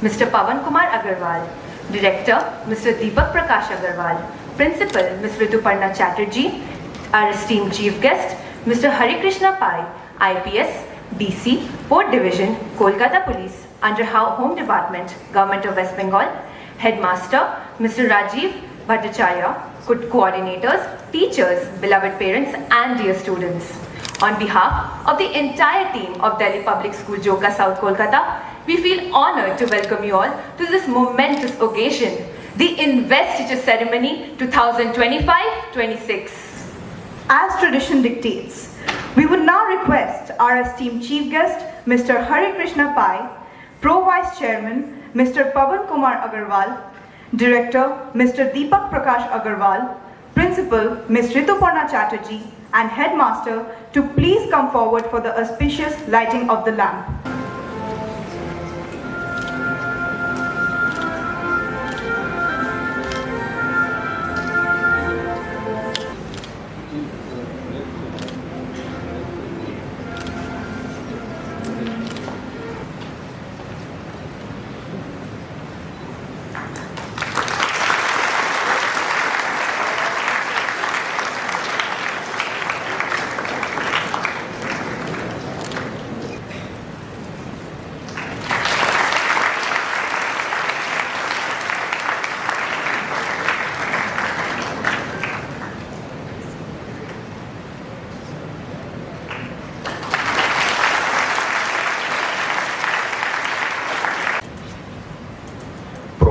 Mr. Pawan Kumar Agarwal, Director Mr. Deepak Prakash Agarwal, Principal Ms. Rituparna Chatterjee, our esteemed Chief Guest Mr. Hari Krishna Pai, IPS, DC, Port Division, Kolkata Police, under Home Department, Government of West Bengal, Headmaster Mr. Rajiv Bhattacharya, coordinators, teachers, beloved parents and dear students. On behalf of the entire team of Delhi Public School, Joka, South Kolkata, we feel honored to welcome you all to this momentous occasion, the Investiture Ceremony 2025-26. As tradition dictates, we would now request our esteemed Chief Guest, Mr. Hari Krishna Pai, Pro Vice Chairman, Mr. Pawan Kumar Agarwal, Director, Mr. Deepak Prakash Agarwal, Principal, Ms. Rituparna Chatterjee, and Headmaster to please come forward for the auspicious lighting of the lamp.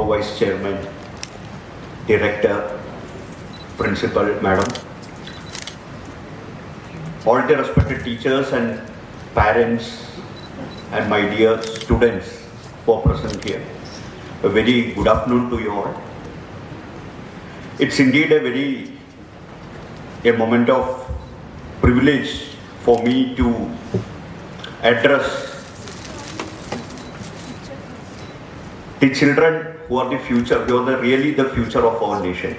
Vice Chairman, Director, Principal, Madam, all the respected teachers and parents and my dear students who are present here, a very good afternoon to you all. It's indeed a moment of privilege for me to address the children who are the future, who are really the future of our nation.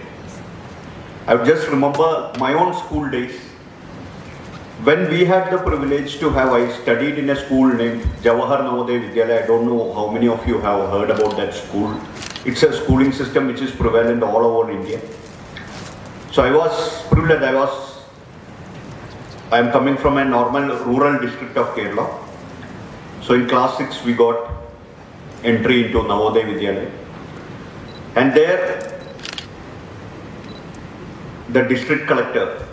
I just remember my own school days when we had the privilege to have, I studied in a school named Jawahar Navodaya Vidyalaya. I don't know how many of you have heard about that school. It's a schooling system which is prevalent all over India. So I was privileged, I am coming from a normal rural district of Kerala. So in class 6 we got entry into Navodaya Vidyalaya. And there, the district collector,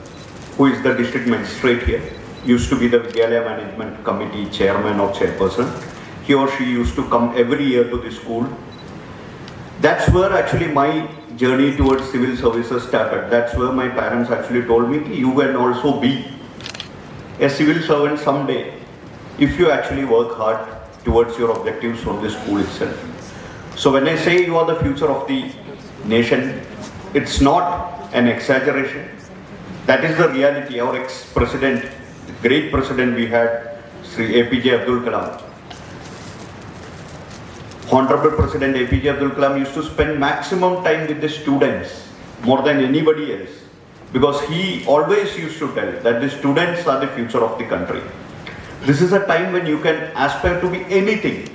who is the district magistrate here, used to be the Vidyalaya Management Committee chairman or chairperson. He or she used to come every year to the school. That's where actually my journey towards civil services started. That's where my parents actually told me, you can also be a civil servant someday if you actually work hard towards your objectives from the school itself. So when I say you are the future of the nation, it's not an exaggeration. That is the reality. Our ex-president, the great president we had, Sri APJ Abdul Kalam. Honorable President APJ Abdul Kalam used to spend maximum time with the students, more than anybody else, because he always used to tell that the students are the future of the country. This is a time when you can aspire to be anything.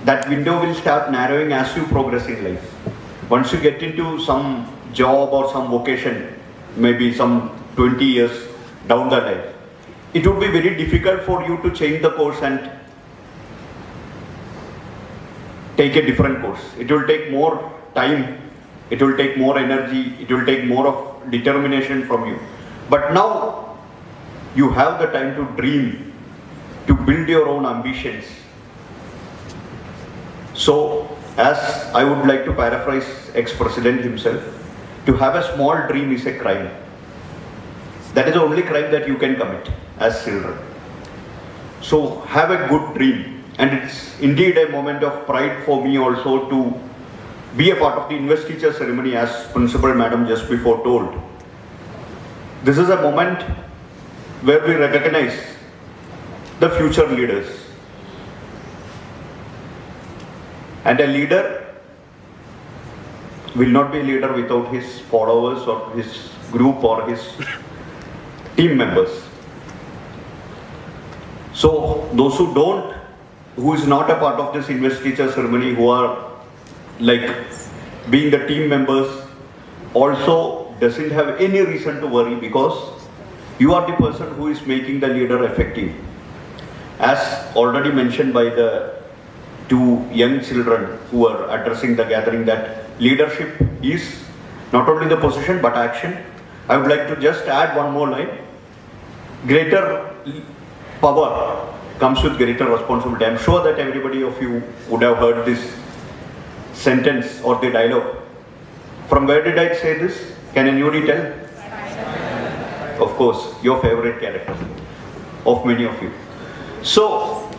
That window will start narrowing as you progress in life. Once you get into some job or some vocation, maybe some 20 years down the line, it would be very difficult for you to change the course and take a different course. It will take more time, it will take more energy, it will take more of determination from you. But now, you have the time to dream, to build your own ambitions. So, as I would like to paraphrase ex-president himself, to have a small dream is a crime. That is the only crime that you can commit as children. So, have a good dream. And it's indeed a moment of pride for me also to be a part of the investiture ceremony, as Principal Madam just before told. This is a moment where we recognize the future leaders. And a leader will not be a leader without his followers or his group or his team members. So those who is not a part of this investiture ceremony, who are like being the team members, also doesn't have any reason to worry, because you are the person who is making the leader effective. As already mentioned by the two young children who are addressing the gathering, that leadership is not only the position but action. I would like to just add one more line. Greater power comes with greater responsibility. I am sure that everybody of you would have heard this sentence or the dialogue. From where did I say this? Can anybody tell? Of course, your favorite character of many of you. So,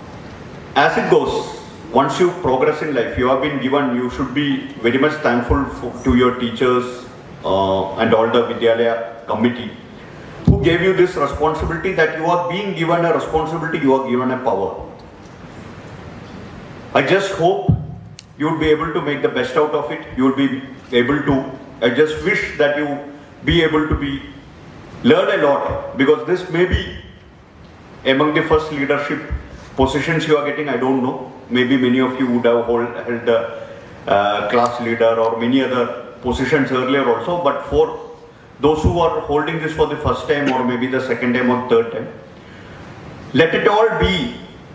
as it goes, once you progress in life, you have been given, you should be very much thankful to your teachers and all the Vidyalaya committee who gave you this responsibility, that you are being given a responsibility, you are given a power. I just hope you would be able to make the best out of it. You would be able to, I just wish that you be able to learn a lot, because this may be among the first leadership positions you are getting. I don't know. Maybe many of you would have held the class leader or many other positions earlier also. But for those who are holding this for the first time or maybe the second time or third time, let it all be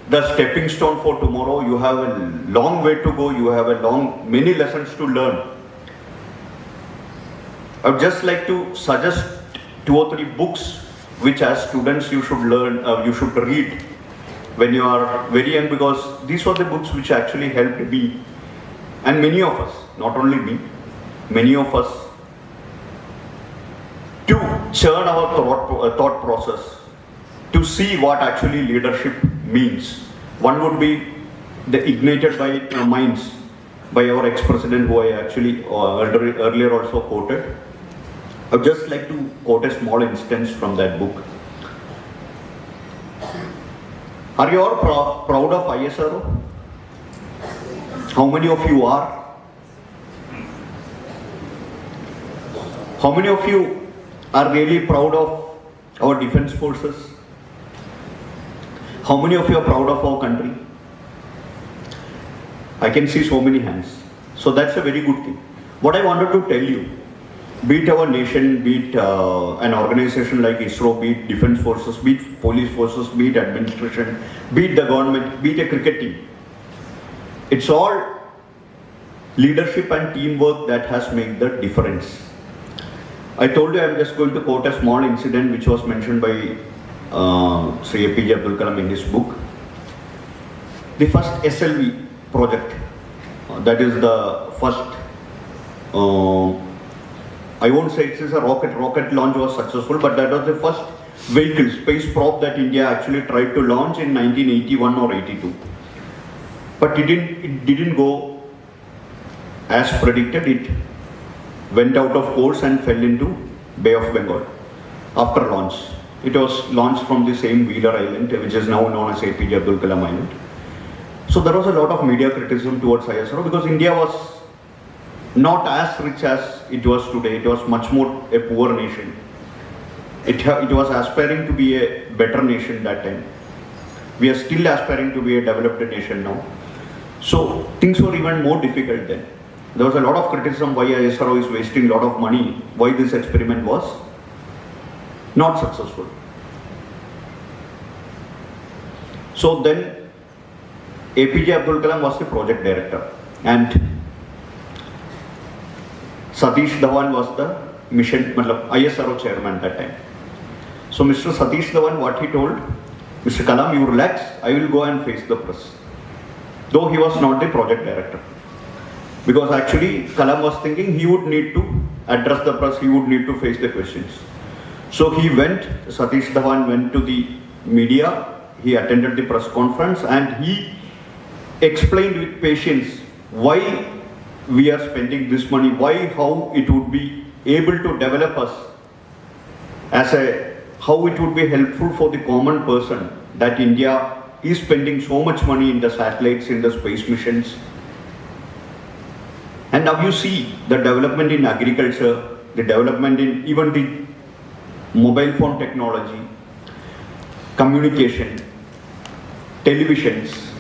the stepping stone for tomorrow. You have a long way to go. You have many lessons to learn. I would just like to suggest 2 or 3 books which as students you should learn, you should read when you are very young, because these were the books which actually helped me and many of us, not only me, many of us, to churn our thought process, to see what actually leadership means. One would be the Ignited by Minds by our ex-president, who I actually earlier also quoted. I would just like to quote a small instance from that book. Are you all proud of ISRO? How many of you are? How many of you are really proud of our defense forces? How many of you are proud of our country? I can see so many hands. So that's a very good thing. What I wanted to tell you, be it our nation, be it an organization like ISRO, be it defense forces, be it police forces, be it administration, be it the government, be it a cricket team, it's all leadership and teamwork that has made the difference. I told you I'm just going to quote a small incident which was mentioned by Sri APJ Abdul Kalam in his book. The first SLV project, that is the first, I won't say it is a rocket launch was successful, but that was the first vehicle, space prop that India actually tried to launch in 1981 or 82. But it didn't go as predicted. It went out of course and fell into Bay of Bengal after launch. It was launched from the same Wheeler Island, which is now known as APJ Abdul Kalam Island. So there was a lot of media criticism towards ISRO, because India was not as rich as it was today. It was much more a poor nation. It was aspiring to be a better nation that time. We are still aspiring to be a developed nation now. So things were even more difficult then. There was a lot of criticism why ISRO is wasting a lot of money, why this experiment was not successful. So then APJ Abdul Kalam was the project director and Satish Dhawan was the mission, ISRO chairman that time. So Mr. Satish Dhawan, what he told, Mr. Kalam, you relax, I will go and face the press. Though he was not the project director. Because actually Kalam was thinking he would need to address the press, he would need to face the questions. So he went, Satish Dhawan went to the media, he attended the press conference and he explained with patience why we are spending this money, how it would be able to develop us how it would be helpful for the common person, that India is spending so much money in the satellites, in the space missions. And now you see the development in agriculture, the development in even the mobile phone technology, communication, televisions,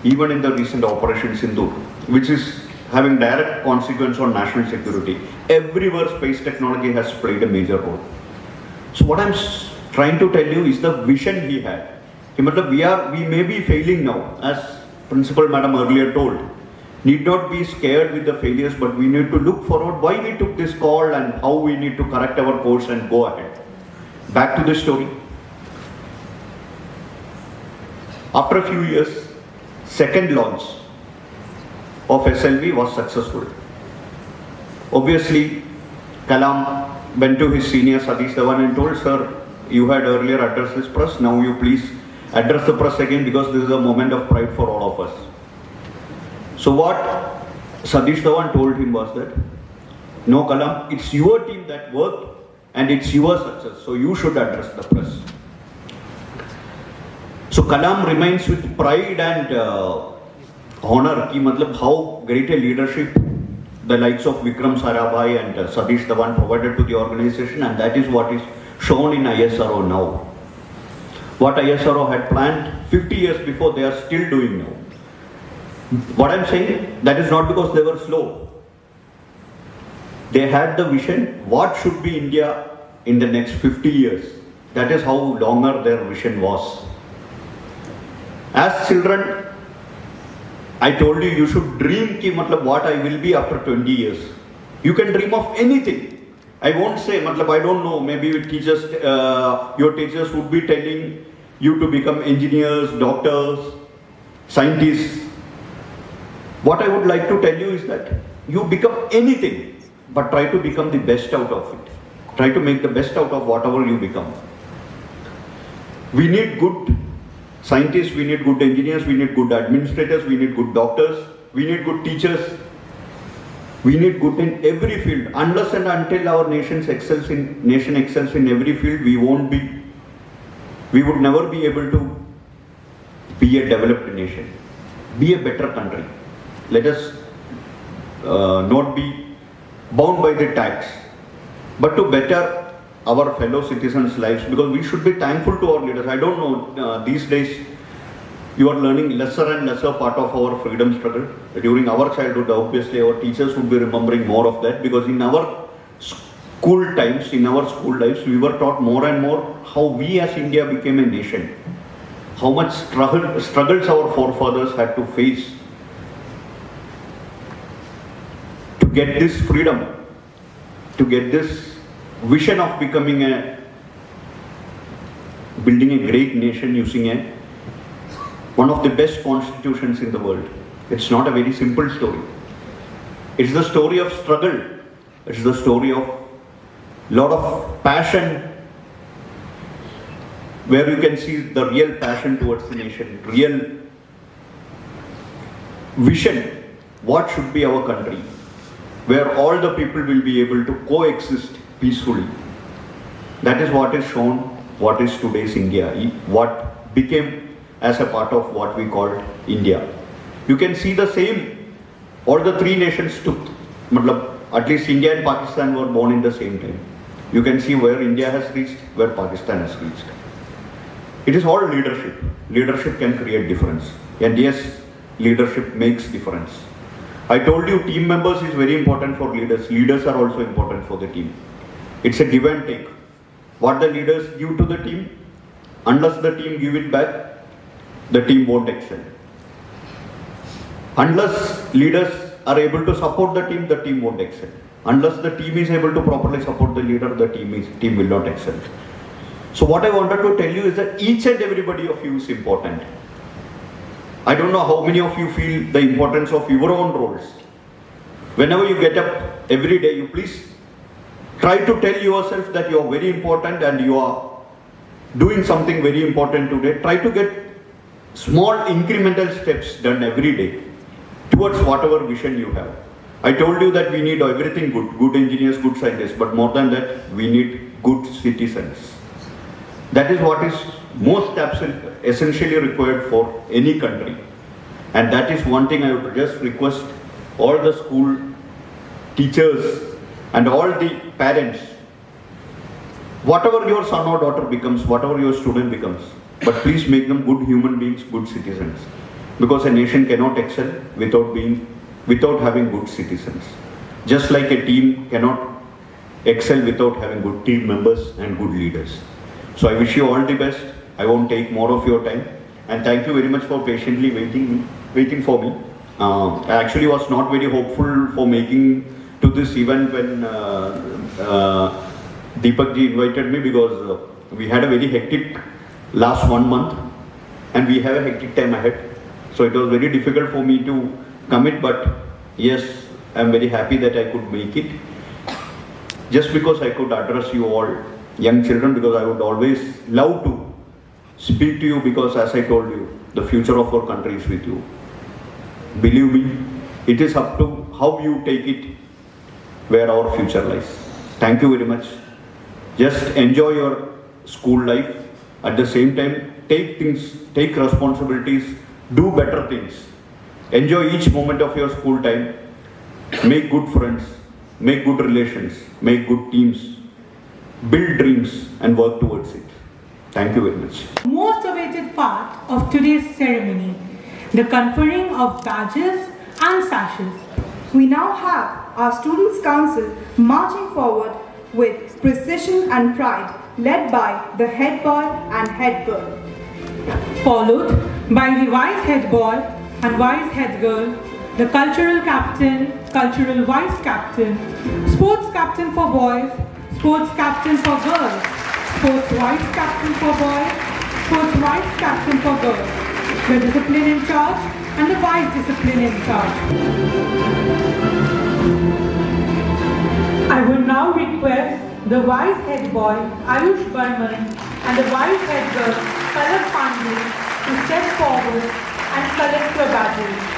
even in the recent Operation Sindoor, which is having direct consequence on national security. Everywhere space technology has played a major role. So what I'm trying to tell you is the vision he had. We may be failing now, as Principal Madam earlier told. Need not be scared with the failures, but we need to look forward why we took this call and how we need to correct our course and go ahead. Back to the story. After a few years, second launch of SLV was successful. Obviously, Kalam went to his senior Satish Dhawan and told, sir, you had earlier addressed this press, now you please address the press again because this is a moment of pride for all of us. So what Satish Dhawan told him was that, no Kalam, it's your team that worked and it's your success, so you should address the press. So Kalam remains with pride and honor ki matlab how great a leadership the likes of Vikram Sarabhai and Satish Dhawan provided to the organization, and that is what is shown in ISRO now. What ISRO had planned 50 years before, they are still doing now. What I'm saying, that is not because they were slow. They had the vision, what should be India in the next 50 years. That is how longer their vision was. As children, I told you, you should dream ki matlab what I will be after 20 years. You can dream of anything. I won't say, matlab I don't know, maybe your teachers would be telling you to become engineers, doctors, scientists. What I would like to tell you is that you become anything, but try to become the best out of it. Try to make the best out of whatever you become. We need good scientists, we need good engineers, we need good administrators, we need good doctors, we need good teachers. We need good in every field. Unless and until our nation excels in every field, we would never be able to be a developed nation, be a better country. Let us not be bound by the tax, but to better our fellow citizens' lives, because we should be thankful to our leaders. I don't know, these days you are learning lesser and lesser part of our freedom struggle. During our childhood, obviously our teachers would be remembering more of that, because in our school times, in our school lives, we were taught more and more how we as India became a nation, how much struggles our forefathers had to face to get this freedom, to get this vision of building a great nation using one of the best constitutions in the world. It's not a very simple story. It's the story of struggle. It's the story of lot of passion, where you can see the real passion towards the nation, real vision, what should be our country, where all the people will be able to coexist peacefully. That is what is shown, what is today's India, what became as a part of what we called India. You can see the same, all the three nations took, at least India and Pakistan were born in the same time. You can see where India has reached, where Pakistan has reached. It is all leadership. Leadership can create difference. And yes, leadership makes difference. I told you team members is very important for leaders. Leaders are also important for the team. It's a give and take. What the leaders give to the team, unless the team give it back, the team won't excel. Unless leaders are able to support the team won't excel. Unless the team is able to properly support the leader, the team will not excel. So what I wanted to tell you is that each and everybody of you is important. I don't know how many of you feel the importance of your own roles. Whenever you get up every day, you please try to tell yourself that you are very important and you are doing something very important today. Try to get small incremental steps done every day towards whatever vision you have. I told you that we need everything good engineers, good scientists, but more than that, we need good citizens. That is what is most essentially required for any country. And that is one thing I would just request all the school teachers and all the parents, whatever your son or daughter becomes, whatever your student becomes, but please make them good human beings, good citizens. Because a nation cannot excel without having good citizens. Just like a team cannot excel without having good team members and good leaders. So I wish you all the best. I won't take more of your time. And thank you very much for patiently waiting for me. I actually was not very hopeful for making to this event when Deepak ji invited me, because we had a very hectic last 1 month and we have a hectic time ahead. So it was very difficult for me to commit, but yes, I'm very happy that I could make it. Just because I could address you all young children, because I would always love to speak to you, because as I told you, the future of our country is with you. Believe me, it is up to how you take it where our future lies. Thank you very much. Just enjoy your school life. At the same time, take responsibilities, do better things. Enjoy each moment of your school time. Make good friends, make good relations, make good teams, build dreams and work towards it. Thank you very much. Most awaited part of today's ceremony, the conferring of badges and sashes. We now have our Students' Council marching forward with precision and pride, led by the head boy and head girl. Followed by the vice head boy and vice head girl, the cultural captain, cultural vice captain, sports captain for boys, sports captain for girls, sports vice captain for boys, sports vice captain for girls, the discipline in charge and the vice discipline in charge. I would now request the vice head boy Ayush Burman and the vice head girl Palak Pandey to step forward and collect your badges.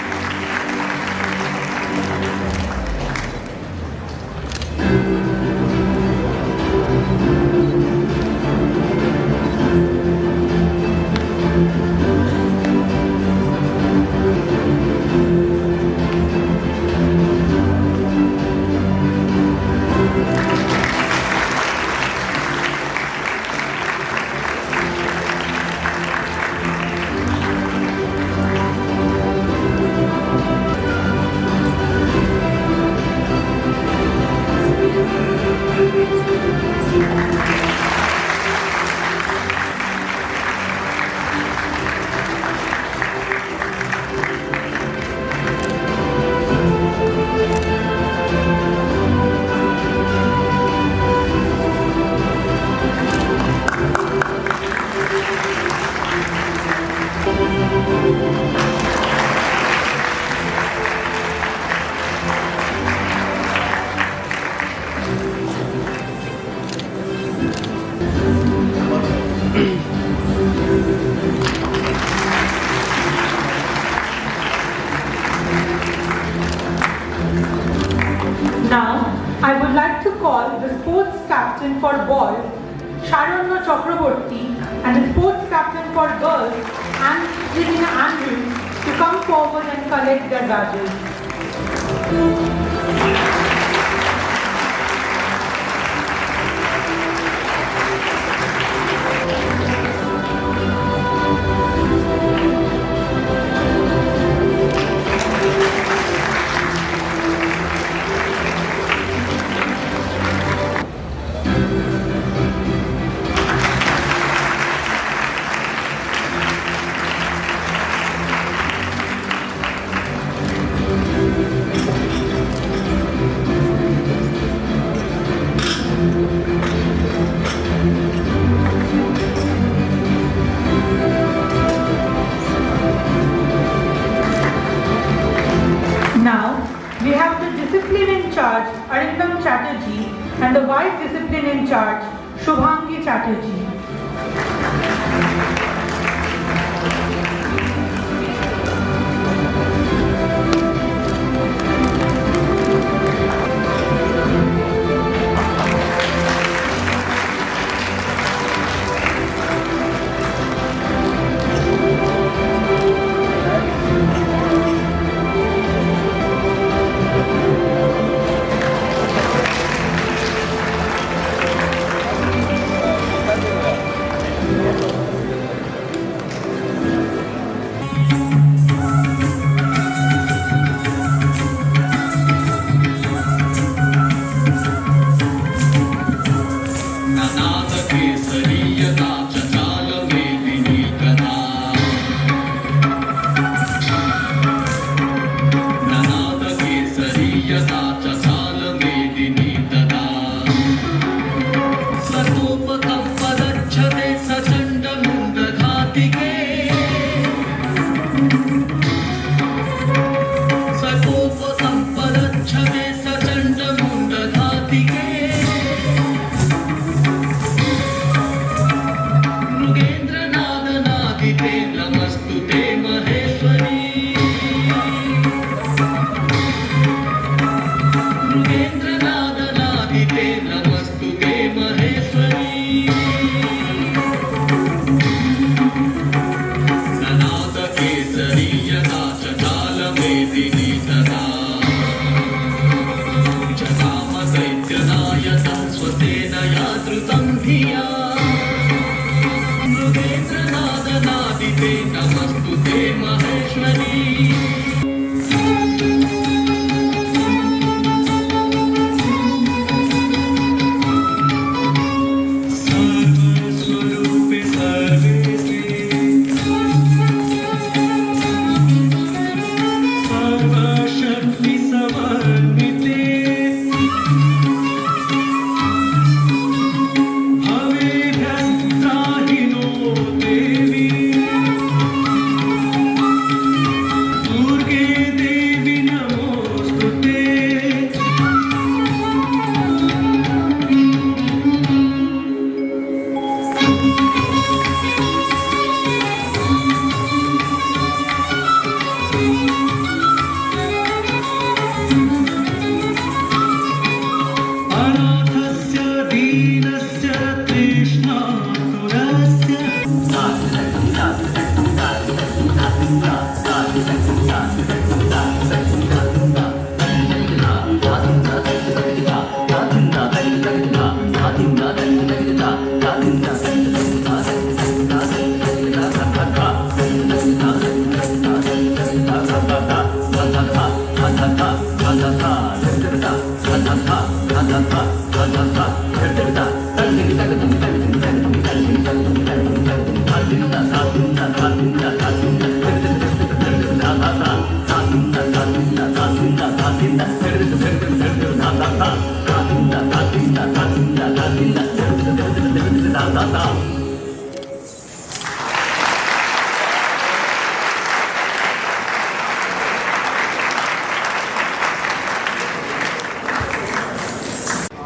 Now, I would like to call the sports captain for boys, Sharanya Chakraborty, and the sports captain for girls, Angelina Andrews, to come forward and collect their badges. And the vice discipline in charge, Shubhangi Chatterjee.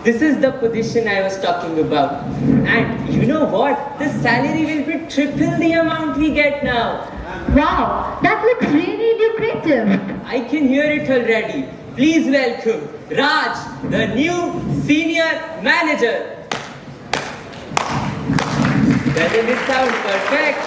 This is the position I was talking about. And you know what? The salary will be triple the amount we get now. Wow, that looks really lucrative. I can hear it already. Please welcome Raj, the new senior manager. Doesn't it sound perfect?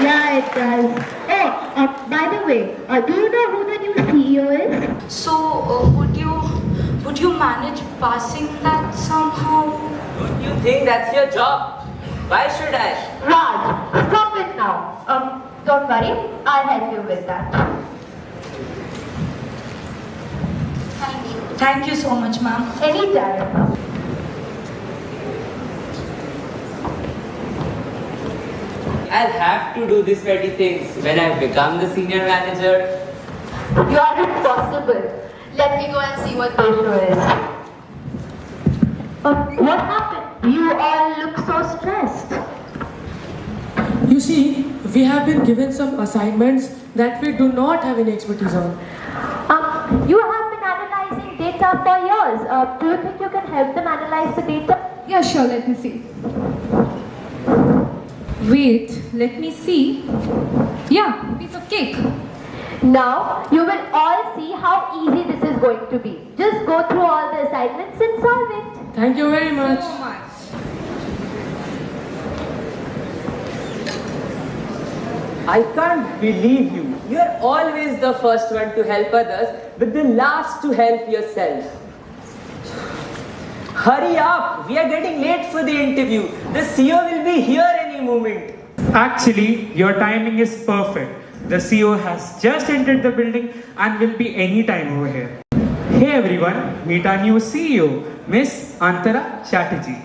Yeah, it does. Oh, by the way, do you know who the new CEO is? So, would you manage passing that somehow? Don't you think that's your job? Why should I? Raj, stop it now. Don't worry, I'll help you with that. Thank you. Thank you so much, ma'am. Anytime. I'll have to do these petty things when I become the senior manager. You are impossible. Let me go and see what the issue is. What happened? You all look so stressed. You see, we have been given some assignments that we do not have any expertise on. You have been analyzing data for years. Do you think you can help them analyze the data? Yeah, sure, let me see. Wait, let me see. Yeah, piece of cake. Now, you will all see how easy this is going to be. Just go through all the assignments and solve it. Thank you very much. So much. I can't believe you. You're always the first one to help others, but the last to help yourself. Hurry up! We are getting late for the interview. The CEO will be here any moment. Actually, your timing is perfect. The CEO has just entered the building and will be any time over here. Hey everyone, meet our new CEO, Miss Antara Chatterjee.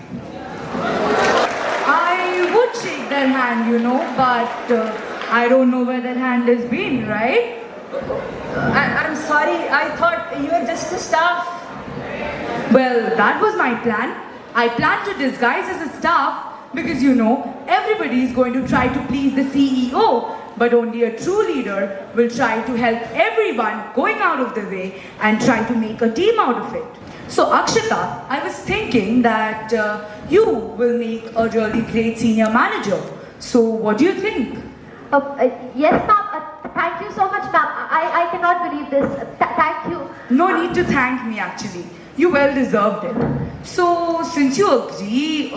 I would shake their hand, but I don't know where their hand has been, right? I'm sorry, I thought you were just a staff. Well, that was my plan. I planned to disguise as a staff because everybody is going to try to please the CEO, but only a true leader will try to help everyone going out of the way and try to make a team out of it. So Akshita, I was thinking that you will make a really great senior manager. So what do you think? Yes, ma'am. Thank you so much, ma'am. I cannot believe this. Thank you. No need to thank me actually. You well deserved it. So since you agree,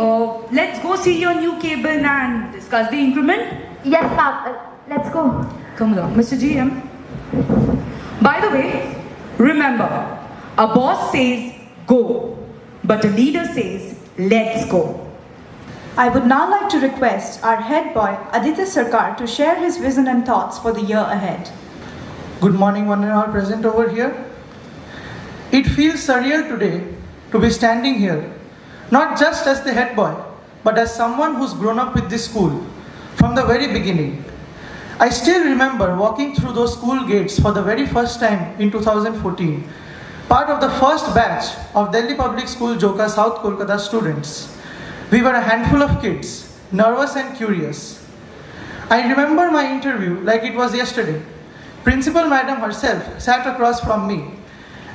let's go see your new cabin and discuss the increment. Yes, ma'am. Let's go. Come along, Mr. GM. By the way, remember, a boss says go, but a leader says let's go. I would now like to request our head boy Aditya Sarkar to share his vision and thoughts for the year ahead. Good morning, one and all present over here. It feels surreal today to be standing here, not just as the head boy, but as someone who's grown up with this school from the very beginning. I still remember walking through those school gates for the very first time in 2014, part of the first batch of Delhi Public School Joka South Kolkata students. We were a handful of kids, nervous and curious. I remember my interview like it was yesterday. Principal Madam herself sat across from me,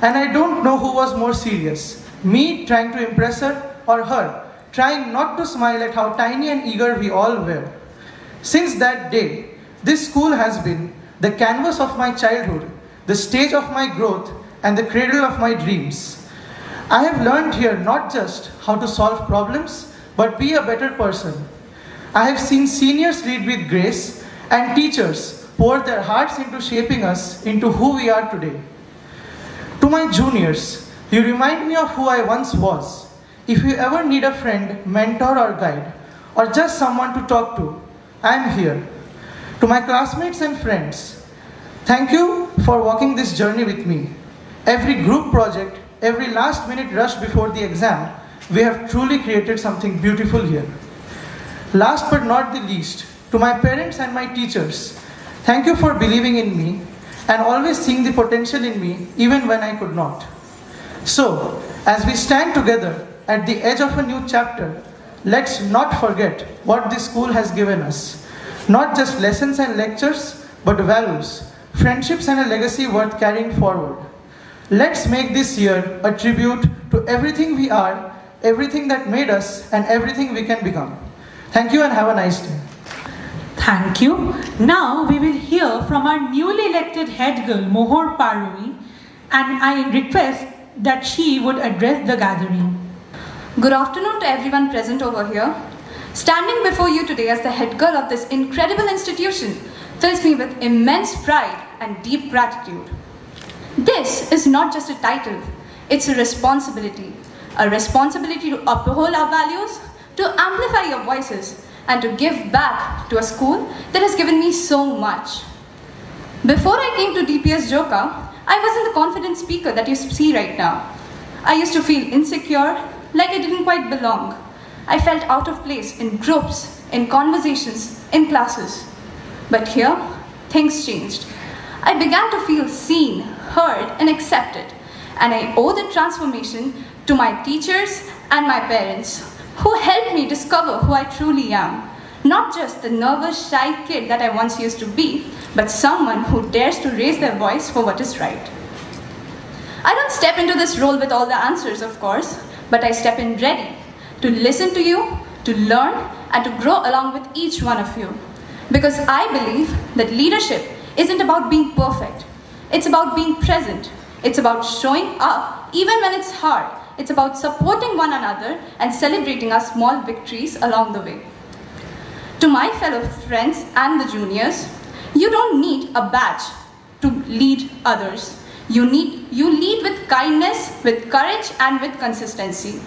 and I don't know who was more serious, me trying to impress her or her trying not to smile at how tiny and eager we all were. Since that day, this school has been the canvas of my childhood, the stage of my growth, and the cradle of my dreams. I have learned here not just how to solve problems, but be a better person. I have seen seniors lead with grace and teachers pour their hearts into shaping us into who we are today. To my juniors, you remind me of who I once was. If you ever need a friend, mentor or guide, or just someone to talk to, I am here. To my classmates and friends, thank you for walking this journey with me. Every group project, every last minute rush before the exam, we have truly created something beautiful here. Last but not the least, to my parents and my teachers, thank you for believing in me and always seeing the potential in me even when I could not. So, as we stand together at the edge of a new chapter, let's not forget what this school has given us. Not just lessons and lectures, but values, friendships and a legacy worth carrying forward. Let's make this year a tribute to everything we are, everything that made us, and everything we can become. Thank you and have a nice day. Thank you. Now we will hear from our newly elected head girl, Mohor Parui, and I request that she would address the gathering. Good afternoon to everyone present over here. Standing before you today as the head girl of this incredible institution fills me with immense pride and deep gratitude. This is not just a title, it's a responsibility to uphold our values, to amplify your voices, and to give back to a school that has given me so much. Before I came to DPS Joka, I wasn't the confident speaker that you see right now. I used to feel insecure, like I didn't quite belong. I felt out of place in groups, in conversations, in classes. But here, things changed. I began to feel seen, heard, and accepted. And I owe the transformation to my teachers and my parents, who helped me discover who I truly am. Not just the nervous, shy kid that I once used to be, but someone who dares to raise their voice for what is right. I don't step into this role with all the answers, of course, but I step in ready to listen to you, to learn, and to grow along with each one of you. Because I believe that leadership isn't about being perfect. It's about being present. It's about showing up even when it's hard. It's about supporting one another and celebrating our small victories along the way. To my fellow friends and the juniors, you don't need a badge to lead others. You lead with kindness, with courage, and with consistency.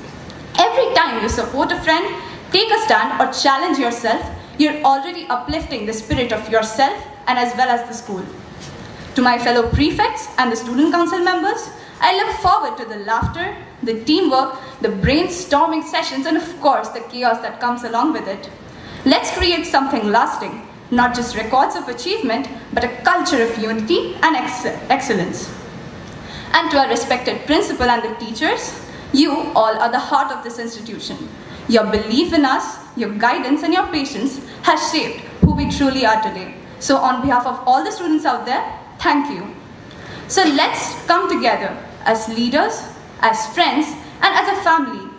Every time you support a friend, take a stand, or challenge yourself, you're already uplifting the spirit of yourself and as well as the school. To my fellow prefects and the student council members, I look forward to the laughter, the teamwork, the brainstorming sessions, and of course the chaos that comes along with it. Let's create something lasting, not just records of achievement, but a culture of unity and excellence. And to our respected principal and the teachers, you all are the heart of this institution. Your belief in us, your guidance, and your patience has shaped who we truly are today. So on behalf of all the students out there, thank you. So let's come together as leaders, as friends, and as a family,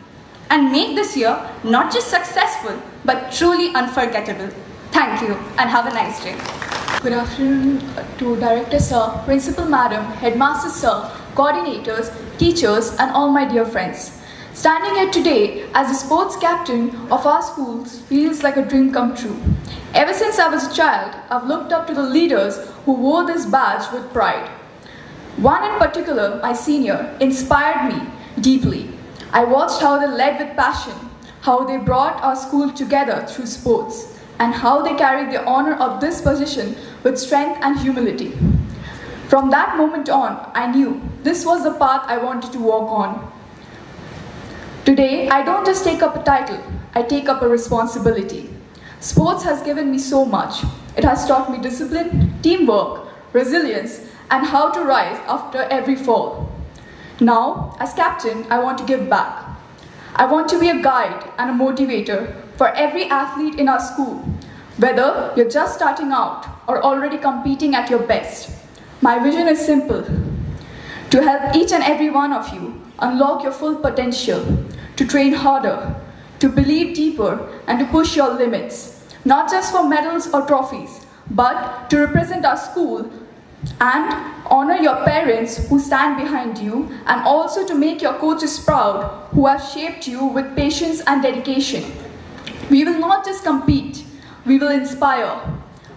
and make this year not just successful, but truly unforgettable. Thank you, and have a nice day. Good afternoon to Director Sir, Principal Madam, Headmaster Sir, coordinators, teachers, and all my dear friends. Standing here today as the sports captain of our schools feels like a dream come true. Ever since I was a child, I've looked up to the leaders who wore this badge with pride. One in particular, my senior, inspired me deeply. I watched how they led with passion, how they brought our school together through sports, and how they carried the honor of this position with strength and humility. From that moment on, I knew this was the path I wanted to walk on. Today, I don't just take up a title, I take up a responsibility. Sports has given me so much. It has taught me discipline, teamwork, resilience, and how to rise after every fall. Now, as captain, I want to give back. I want to be a guide and a motivator for every athlete in our school, whether you're just starting out or already competing at your best. My vision is simple: to help each and every one of you unlock your full potential, to train harder, to believe deeper, and to push your limits, not just for medals or trophies, but to represent our school and honor your parents who stand behind you, and also to make your coaches proud who have shaped you with patience and dedication. We will not just compete, we will inspire.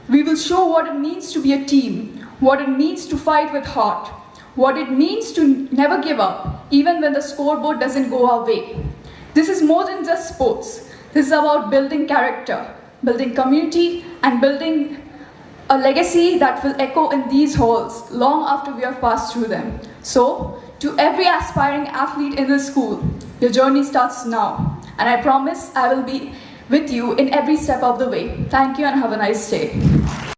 We will show what it means to be a team, what it means to fight with heart, what it means to never give up, even when the scoreboard doesn't go our way. This is more than just sports. This is about building character, building community, and building a legacy that will echo in these halls long after we have passed through them. So, to every aspiring athlete in the school, your journey starts now. And I promise I will be with you in every step of the way. Thank you and have a nice day.